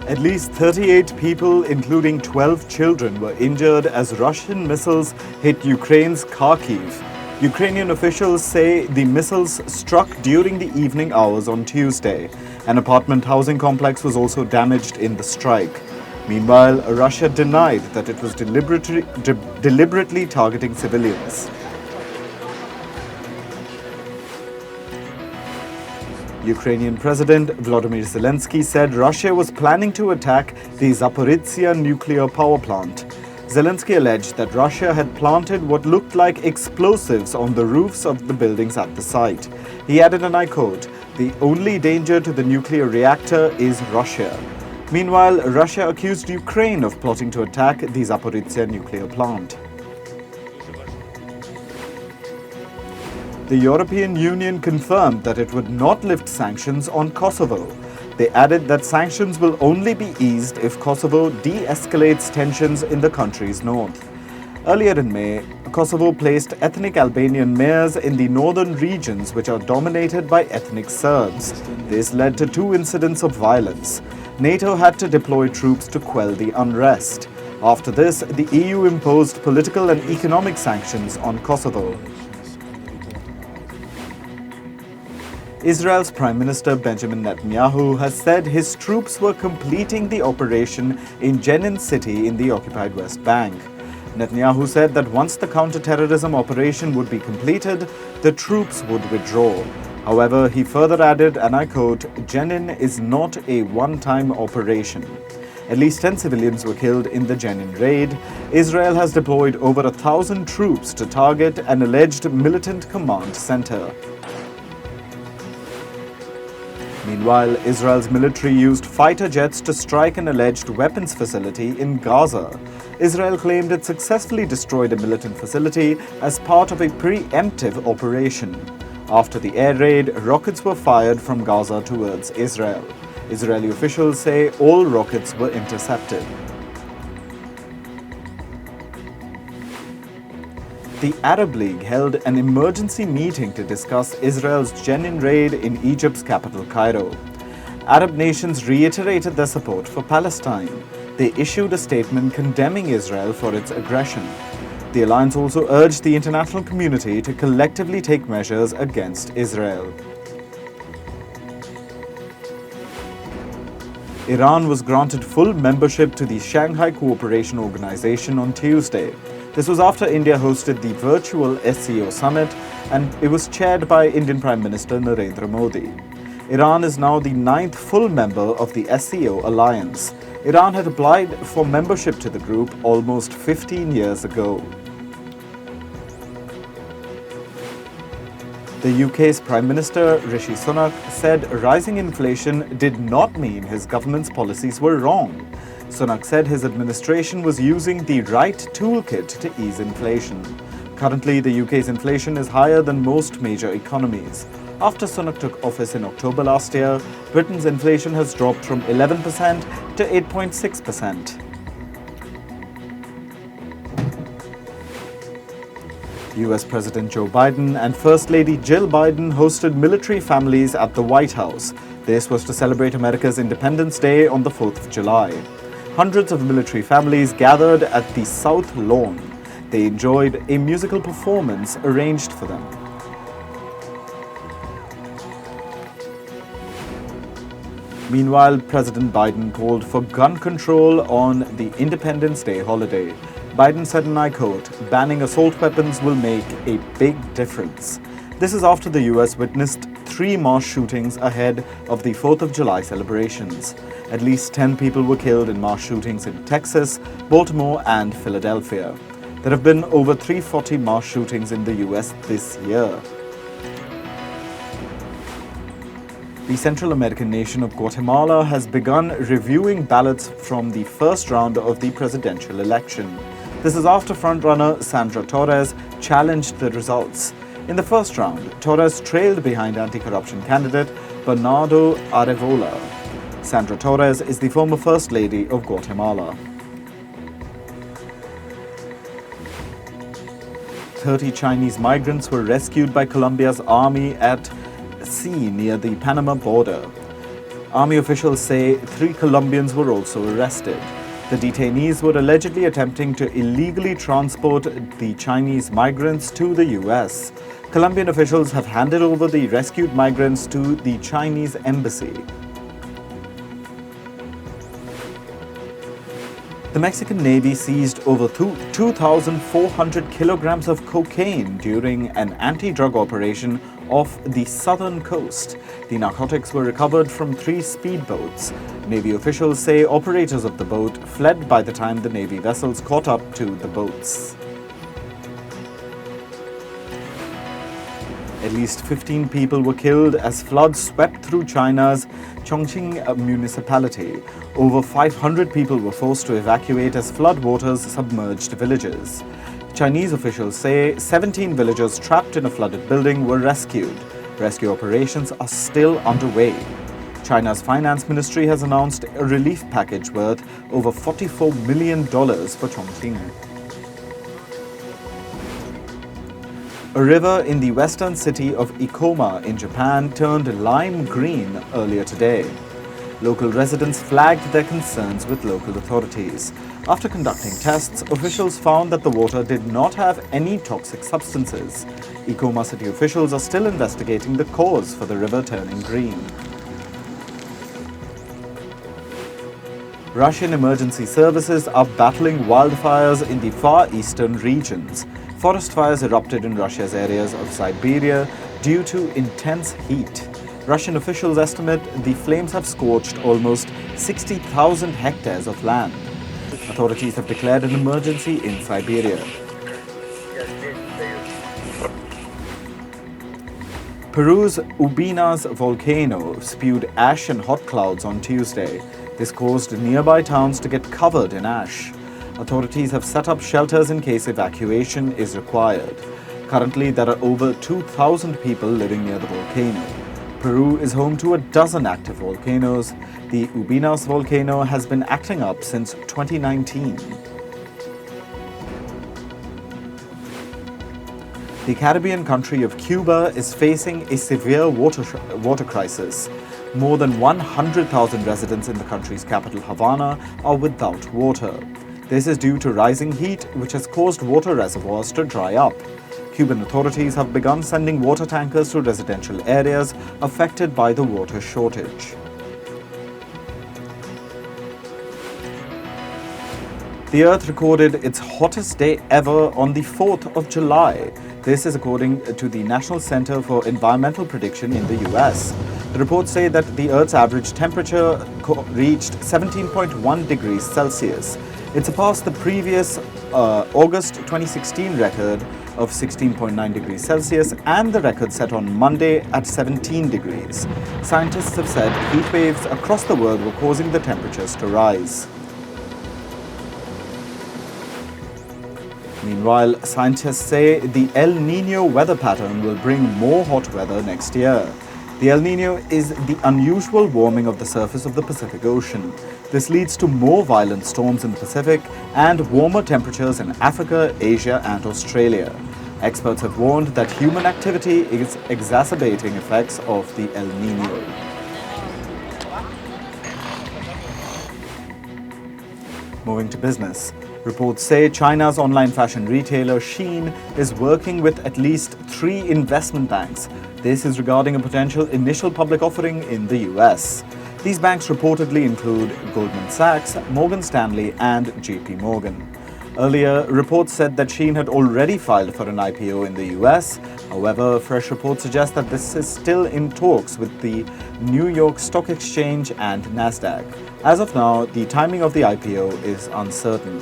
At least 38 people, including 12 children, were injured as Russian missiles hit Ukraine's Kharkiv. Ukrainian officials say the missiles struck during the evening hours on Tuesday. An apartment housing complex was also damaged in the strike. Meanwhile, Russia denied that it was deliberately targeting civilians. Ukrainian President Volodymyr Zelensky said Russia was planning to attack the Zaporizhzhia nuclear power plant. Zelensky alleged that Russia had planted what looked like explosives on the roofs of the buildings at the site. He added, and I quote, "The only danger to the nuclear reactor is Russia." Meanwhile, Russia accused Ukraine of plotting to attack the Zaporizhzhia nuclear plant. The European Union confirmed that it would not lift sanctions on Kosovo. They added that sanctions will only be eased if Kosovo de-escalates tensions in the country's north. Earlier in May, Kosovo placed ethnic Albanian mayors in the northern regions, which are dominated by ethnic Serbs. This led to 2 incidents of violence. NATO had to deploy troops to quell the unrest. After this, the EU imposed political and economic sanctions on Kosovo. Israel's Prime Minister Benjamin Netanyahu has said his troops were completing the operation in Jenin city in the occupied West Bank. Netanyahu said that once the counter-terrorism operation would be completed, the troops would withdraw. However, he further added, and I quote, "Jenin is not a one-time operation." At least 10 civilians were killed in the Jenin raid. Israel has deployed over 1,000 troops to target an alleged militant command center. Meanwhile, Israel's military used fighter jets to strike an alleged weapons facility in Gaza. Israel claimed it successfully destroyed a militant facility as part of a preemptive operation. After the air raid, rockets were fired from Gaza towards Israel. Israeli officials say all rockets were intercepted. The Arab League held an emergency meeting to discuss Israel's Jenin raid in Egypt's capital, Cairo. Arab nations reiterated their support for Palestine. They issued a statement condemning Israel for its aggression. The alliance also urged the international community to collectively take measures against Israel. Iran was granted full membership to the Shanghai Cooperation Organization on Tuesday. This was after India hosted the virtual SCO summit, and it was chaired by Indian Prime Minister Narendra Modi. Iran is now the 9th full member of the SCO alliance. Iran had applied for membership to the group almost 15 years ago. The UK's Prime Minister Rishi Sunak said rising inflation did not mean his government's policies were wrong. Sunak said his administration was using the right toolkit to ease inflation. Currently, the UK's inflation is higher than most major economies. After Sunak took office in October last year, Britain's inflation has dropped from 11% to 8.6%. US President Joe Biden and First Lady Jill Biden hosted military families at the White House. This was to celebrate America's Independence Day on the 4th of July. Hundreds of military families gathered at the South Lawn. They enjoyed a musical performance arranged for them. Meanwhile, President Biden called for gun control on the Independence Day holiday. Biden said, and I quote, "Banning assault weapons will make a big difference." This is after the US witnessed 3 mass shootings ahead of the 4th of July celebrations. At least 10 people were killed in mass shootings in Texas, Baltimore, and Philadelphia. There have been over 340 mass shootings in the US this year. The Central American nation of Guatemala has begun reviewing ballots from the first round of the presidential election. This is after frontrunner Sandra Torres challenged the results. In the first round, Torres trailed behind anti-corruption candidate Bernardo Arevola. Sandra Torres is the former First Lady of Guatemala. 30 Chinese migrants were rescued by Colombia's army at sea near the Panama border. Army officials say 3 Colombians were also arrested. The detainees were allegedly attempting to illegally transport the Chinese migrants to the US. Colombian officials have handed over the rescued migrants to the Chinese embassy. The Mexican Navy seized over 2,400 kilograms of cocaine during an anti-drug operation off the southern coast. The narcotics were recovered from 3 speedboats. Navy officials say operators of the boat fled by the time the Navy vessels caught up to the boats. At least 15 people were killed as floods swept through China's Chongqing municipality. Over 500 people were forced to evacuate as floodwaters submerged villages. Chinese officials say 17 villagers trapped in a flooded building were rescued. Rescue operations are still underway. China's finance ministry has announced a relief package worth over $44 million for Chongqing. A river in the western city of Ikoma in Japan turned lime green earlier today. Local residents flagged their concerns with local authorities. After conducting tests, officials found that the water did not have any toxic substances. Ikoma city officials are still investigating the cause for the river turning green. Russian emergency services are battling wildfires in the far eastern regions. Forest fires erupted in Russia's areas of Siberia due to intense heat. Russian officials estimate the flames have scorched almost 60,000 hectares of land. Authorities have declared an emergency in Siberia. Peru's Ubinas volcano spewed ash and hot clouds on Tuesday. This caused nearby towns to get covered in ash. Authorities have set up shelters in case evacuation is required. Currently, there are over 2,000 people living near the volcano. Peru is home to a dozen active volcanoes. The Ubinas volcano has been acting up since 2019. The Caribbean country of Cuba is facing a severe water crisis. More than 100,000 residents in the country's capital, Havana, are without water. This is due to rising heat, which has caused water reservoirs to dry up. Cuban authorities have begun sending water tankers to residential areas affected by the water shortage. The Earth recorded its hottest day ever on the 4th of July. This is according to the National Center for Environmental Prediction in the US. The reports say that the Earth's average temperature reached 17.1 degrees Celsius. It surpassed the previous August 2016 record of 16.9 degrees Celsius and the record set on Monday at 17 degrees. Scientists have said heat waves across the world were causing the temperatures to rise. Meanwhile, scientists say the El Nino weather pattern will bring more hot weather next year. The El Nino is the unusual warming of the surface of the Pacific Ocean. This leads to more violent storms in the Pacific and warmer temperatures in Africa, Asia, and Australia. Experts have warned that human activity is exacerbating effects of the El Nino. Moving to business. Reports say China's online fashion retailer Shein is working with at least 3 investment banks. This is regarding a potential initial public offering in the US. These banks reportedly include Goldman Sachs, Morgan Stanley, and JP Morgan. Earlier, reports said that Shein had already filed for an IPO in the US. However, fresh reports suggest that this is still in talks with the New York Stock Exchange and Nasdaq. As of now, the timing of the IPO is uncertain.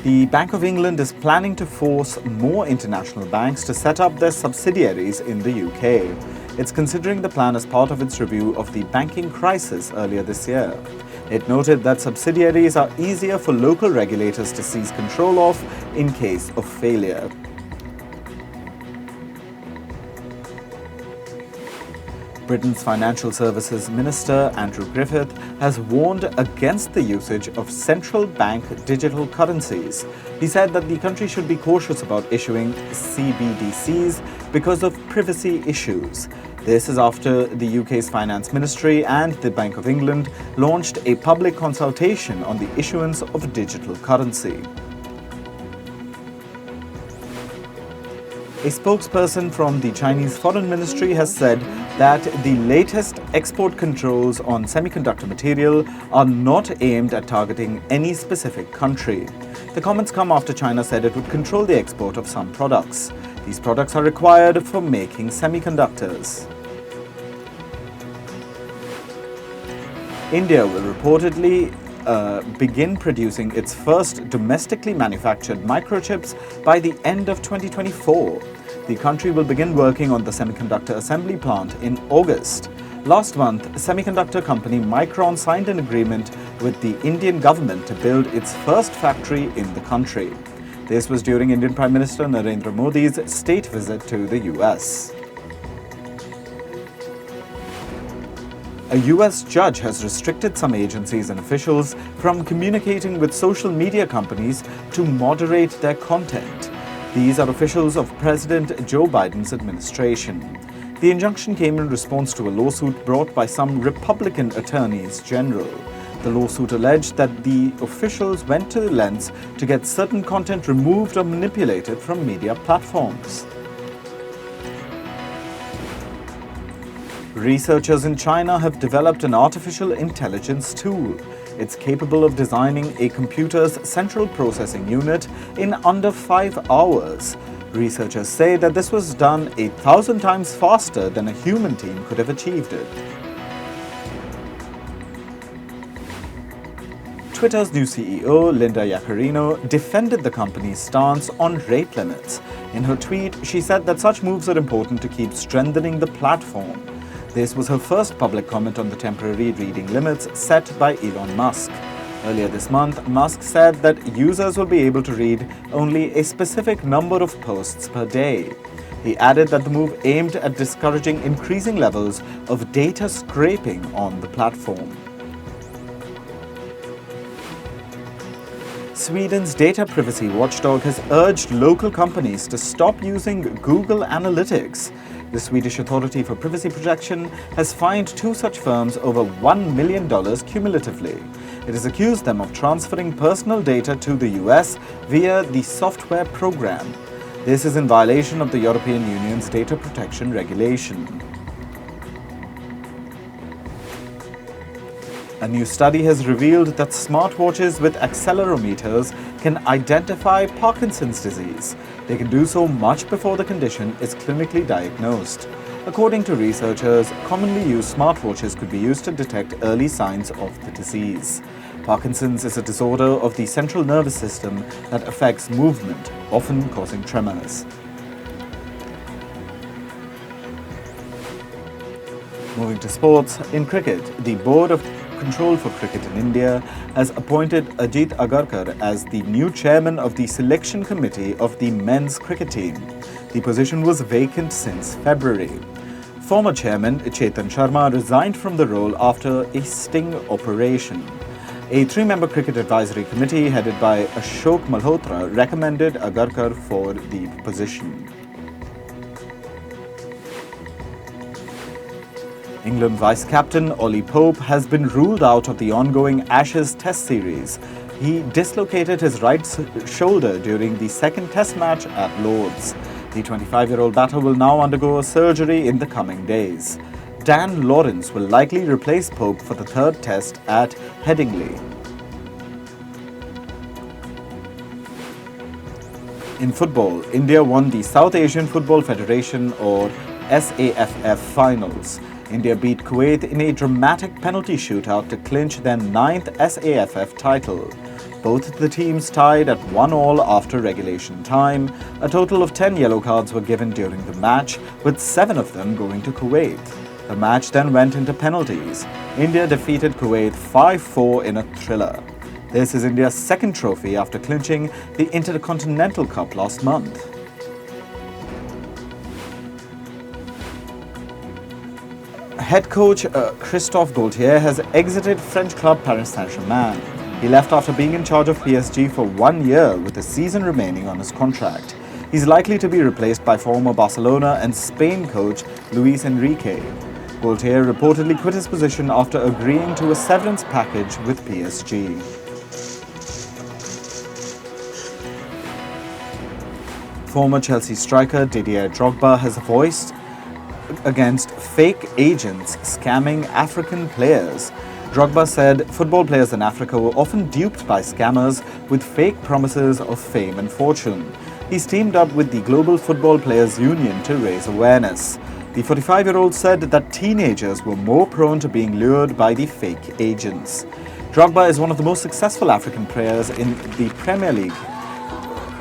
The Bank of England is planning to force more international banks to set up their subsidiaries in the UK. It's considering the plan as part of its review of the banking crisis earlier this year. It noted that subsidiaries are easier for local regulators to seize control of in case of failure. Britain's Financial Services Minister Andrew Griffith has warned against the usage of central bank digital currencies. He said that the country should be cautious about issuing CBDCs because of privacy issues. This is after the UK's Finance Ministry and the Bank of England launched a public consultation on the issuance of digital currency. A spokesperson from the Chinese Foreign Ministry has said that the latest export controls on semiconductor material are not aimed at targeting any specific country. The comments come after China said it would control the export of some products. These products are required for making semiconductors. India will reportedly begin producing its first domestically manufactured microchips by the end of 2024. The country will begin working on the semiconductor assembly plant in August. Last month, semiconductor company Micron signed an agreement with the Indian government to build its first factory in the country. This was during Indian Prime Minister Narendra Modi's state visit to the US. A US judge has restricted some agencies and officials from communicating with social media companies to moderate their content. These are officials of President Joe Biden's administration. The injunction came in response to a lawsuit brought by some Republican attorneys general. The lawsuit alleged that the officials went to lengths to get certain content removed or manipulated from media platforms. Researchers in China have developed an artificial intelligence tool. It's capable of designing a computer's central processing unit in under 5 hours. Researchers say that this was done 1,000 times faster than a human team could have achieved it. Twitter's new CEO, Linda Yaccarino, defended the company's stance on rate limits. In her tweet, she said that such moves are important to keep strengthening the platform. This was her first public comment on the temporary reading limits set by Elon Musk. Earlier this month, Musk said that users will be able to read only a specific number of posts per day. He added that the move aimed at discouraging increasing levels of data scraping on the platform. Sweden's data privacy watchdog has urged local companies to stop using Google Analytics. The Swedish Authority for Privacy Protection has fined 2 such firms over $1 million cumulatively. It has accused them of transferring personal data to the US via the software program. This is in violation of the European Union's data protection regulation. A new study has revealed that smartwatches with accelerometers can identify Parkinson's disease. They can do so much before the condition is clinically diagnosed. According to researchers, commonly used smartwatches could be used to detect early signs of the disease. Parkinson's is a disorder of the central nervous system that affects movement, often causing tremors. Moving to sports, in cricket, the Board of Control for Cricket in India has appointed Ajit Agarkar as the new chairman of the selection committee of the men's cricket team. The position was vacant since February. Former chairman Chetan Sharma resigned from the role after a sting operation. A 3-member cricket advisory committee headed by Ashok Malhotra recommended Agarkar for the position. England vice-captain Ollie Pope has been ruled out of the ongoing Ashes Test series. He dislocated his right shoulder during the second Test match at Lord's. The 25-year-old batter will now undergo a surgery in the coming days. Dan Lawrence will likely replace Pope for the third Test at Headingley. In football, India won the South Asian Football Federation or SAFF finals. India beat Kuwait in a dramatic penalty shootout to clinch their 9th SAFF title. Both the teams tied at 1-1 after regulation time. A total of 10 yellow cards were given during the match, with 7 of them going to Kuwait. The match then went into penalties. India defeated Kuwait 5-4 in a thriller. This is India's second trophy after clinching the Intercontinental Cup last month. Head coach Christophe Galtier has exited French club Paris Saint-Germain. He left after being in charge of PSG for 1 year with a season remaining on his contract. He's likely to be replaced by former Barcelona and Spain coach Luis Enrique. Galtier reportedly quit his position after agreeing to a severance package with PSG. Former Chelsea striker Didier Drogba has voiced against fake agents scamming African players. Drogba said football players in Africa were often duped by scammers with fake promises of fame and fortune. He's teamed up with the Global Football Players Union to raise awareness. The 45-year-old said that teenagers were more prone to being lured by the fake agents. Drogba is one of the most successful African players in the Premier League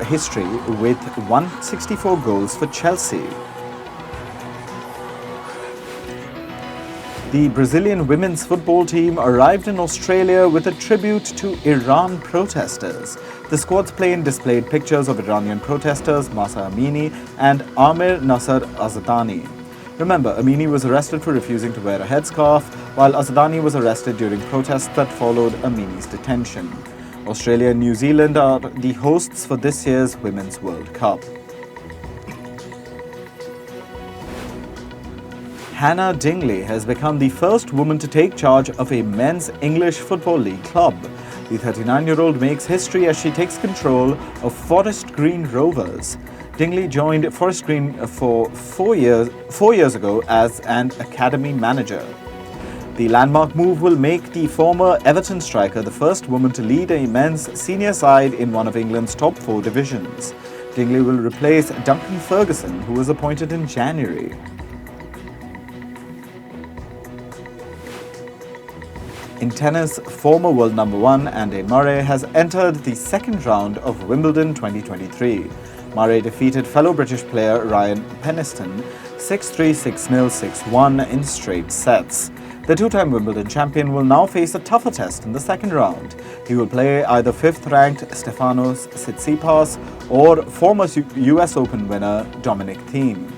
history with 164 goals for Chelsea. The Brazilian women's football team arrived in Australia with a tribute to Iran protesters. The squad's plane displayed pictures of Iranian protesters Mahsa Amini and Amir Nasser Azadani. Remember, Amini was arrested for refusing to wear a headscarf, while Azadani was arrested during protests that followed Amini's detention. Australia and New Zealand are the hosts for this year's Women's World Cup. Hannah Dingley has become the first woman to take charge of a men's English Football League club. The 39-year-old makes history as she takes control of Forest Green Rovers. Dingley joined Forest Green for 4 years ago as an academy manager. The landmark move will make the former Everton striker the first woman to lead a men's senior side in one of England's top 4 divisions. Dingley will replace Duncan Ferguson, who was appointed in January. In tennis, former world number 1 Andy Murray has entered the second round of Wimbledon 2023. Murray defeated fellow British player Ryan Peniston 6-3, 6-0, 6-1 in straight sets. The two-time Wimbledon champion will now face a tougher test in the second round. He will play either 5th-ranked Stefanos Tsitsipas or former US Open winner Dominic Thiem.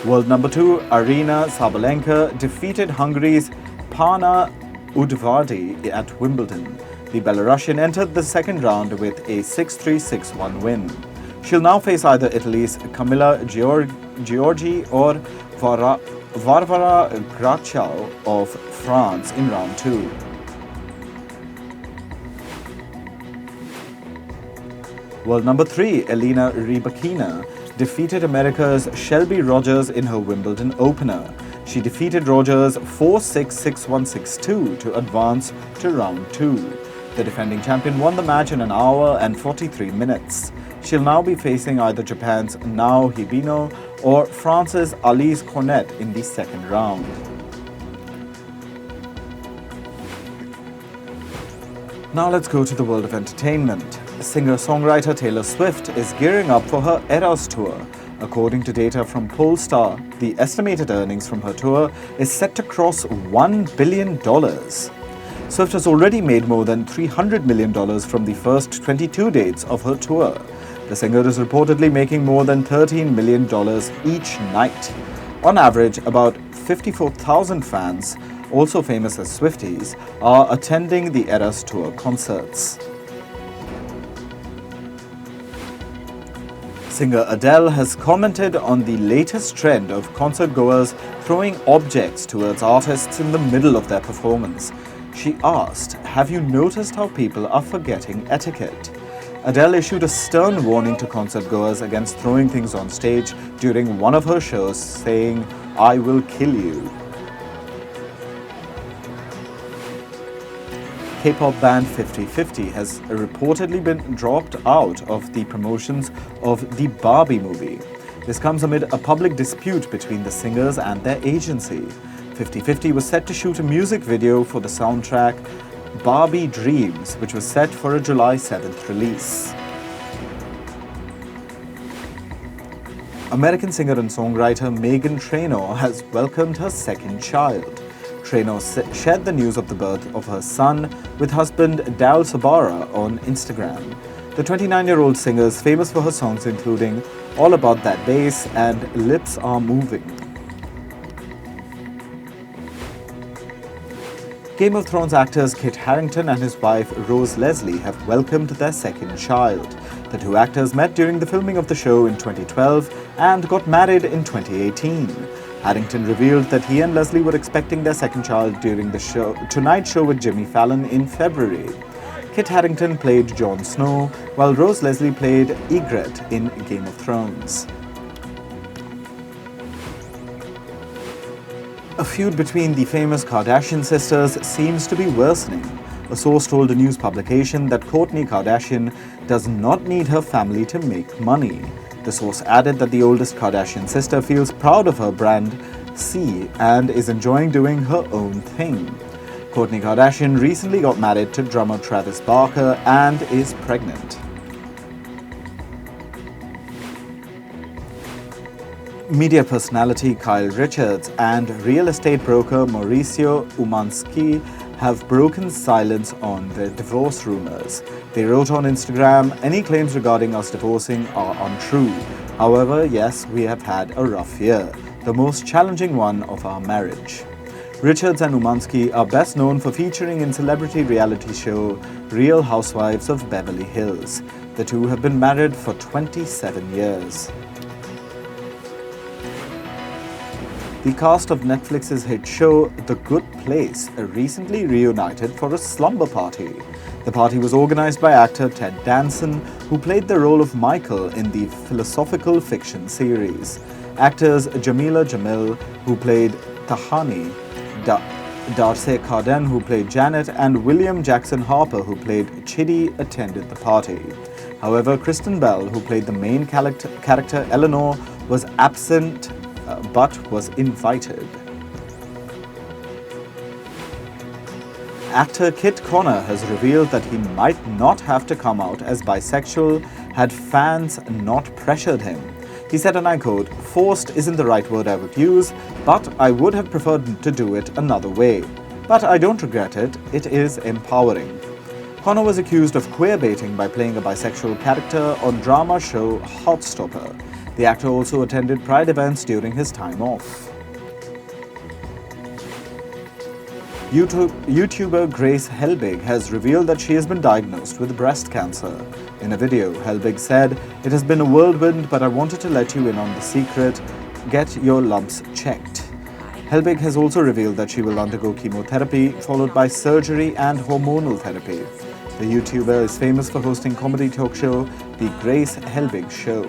World number 2 Arina Sabalenka defeated Hungary's Pana Udvardi at Wimbledon. The Belarusian entered the second round with a 6-3, 6-1 win. She'll now face either Italy's Camilla Giorgi or Varvara Grachal of France in round 2. World number 3 Elena Rybakina defeated America's Shelby Rogers in her Wimbledon opener. She defeated Rogers 4-6, 6-1, 6-2 to advance to round 2. The defending champion won the match in an hour and 43 minutes. She'll now be facing either Japan's Nao Hibino or France's Alice Cornet in the second round. Now let's go to the world of entertainment. Singer-songwriter Taylor Swift is gearing up for her Eras Tour. According to data from Pollstar, the estimated earnings from her tour is set to cross $1 billion. Swift has already made more than $300 million from the first 22 dates of her tour. The singer is reportedly making more than $13 million each night. On average, about 54,000 fans, also famous as Swifties, are attending the Eras Tour concerts. Singer Adele has commented on the latest trend of concert-goers throwing objects towards artists in the middle of their performance. She asked, "Have you noticed how people are forgetting etiquette?" Adele issued a stern warning to concert-goers against throwing things on stage during one of her shows, saying, "I will kill you." K-pop band 50/50 has reportedly been dropped out of the promotions of the Barbie movie. This comes amid a public dispute between the singers and their agency. 50/50 was set to shoot a music video for the soundtrack Barbie Dreams, which was set for a July 7th release. American singer and songwriter Meghan Trainor has welcomed her second child. Trainor shared the news of the birth of her son with husband Dal Sabara on Instagram. The 29-year-old singer is famous for her songs including All About That Bass and Lips Are Moving. Game of Thrones actors Kit Harington and his wife Rose Leslie have welcomed their second child. The two actors met during the filming of the show in 2012 and got married in 2018. Harington revealed that he and Leslie were expecting their second child during the Tonight Show with Jimmy Fallon in February. Kit Harington played Jon Snow, while Rose Leslie played Ygritte in Game of Thrones. A feud between the famous Kardashian sisters seems to be worsening. A source told a news publication that Kourtney Kardashian does not need her family to make money. The source added that the oldest Kardashian sister feels proud of her brand, C, and is enjoying doing her own thing. Kourtney Kardashian recently got married to drummer Travis Barker and is pregnant. Media personality Kyle Richards and real estate broker Mauricio Umansky have broken silence on their divorce rumors. They wrote on Instagram, "Any claims regarding us divorcing are untrue. However, yes, we have had a rough year, the most challenging one of our marriage." Richards and Umansky are best known for featuring in celebrity reality show Real Housewives of Beverly Hills. The two have been married for 27 years. The cast of Netflix's hit show The Good Place recently reunited for a slumber party. The party was organized by actor Ted Danson, who played the role of Michael in the philosophical fiction series. Actors Jamila Jamil, who played Tahani, Darcy Carden, who played Janet, and William Jackson Harper, who played Chidi, attended the party. However, Kristen Bell, who played the main character Eleanor, was absent but was invited. Actor Kit Connor has revealed that he might not have to come out as bisexual had fans not pressured him. He said, and I quote, "Forced isn't the right word I would use, but I would have preferred to do it another way. But I don't regret it, it is empowering." Connor was accused of queerbaiting by playing a bisexual character on drama show Heartstopper. The actor also attended Pride events during his time off. YouTuber Grace Helbig has revealed that she has been diagnosed with breast cancer. In a video, Helbig said, "It has been a whirlwind, but I wanted to let you in on the secret. Get your lumps checked." Helbig has also revealed that she will undergo chemotherapy, followed by surgery and hormonal therapy. The YouTuber is famous for hosting comedy talk show The Grace Helbig Show.